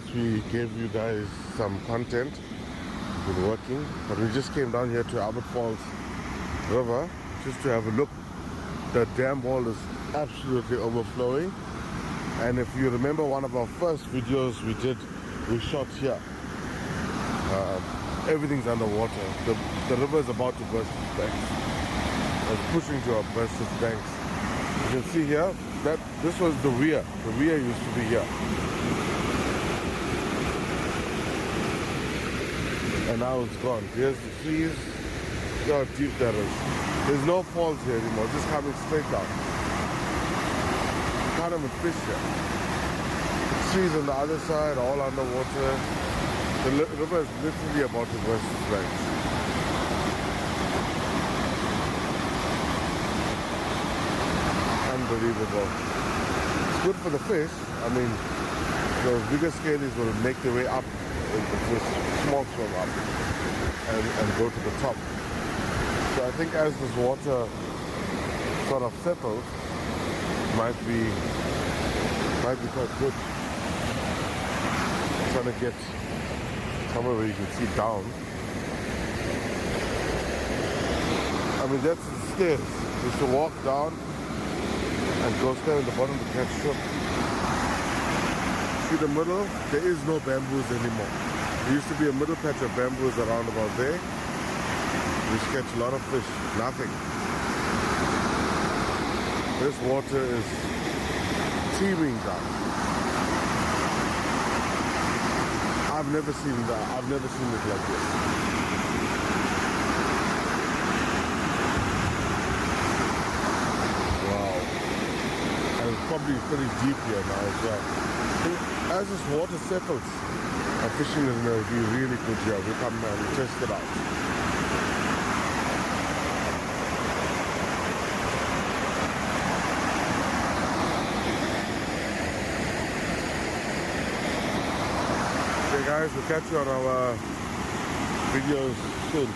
since we gave you guys some content. We've been working, but we just came down here to Albert Falls River just to have a look. The dam wall is absolutely overflowing, and if you remember one of our first videos we shot here, everything's underwater. The river is about to burst its banks. It's pushing to burst its banks. You can see here that this was the weir. The weir used to be here, and now it's gone. Here's the trees. Look how deep that is. There's no falls here anymore. Just coming straight down. You can't even fish here. The trees on the other side, all underwater. The river is literally about to burst its banks. Unbelievable. It's good for the fish. I mean, those bigger scalies will make their way up. The fish, small swim up and go to the top. So I think as this water sort of settles, might be quite good. I'm trying to get somewhere where you can see down. I mean, that's the stairs. You should walk down and go stand at the bottom to catch shrimp. See the middle? There is no bamboos anymore. There used to be a middle patch of bamboos around about there. We used to catch a lot of fish. Nothing. This water is teeming down. I've never seen it like this. Wow. And it's probably pretty deep here now as well. As this water settles, our fishing is going to be really good here. We'll come and test it out. Okay guys, we'll catch you on our videos soon.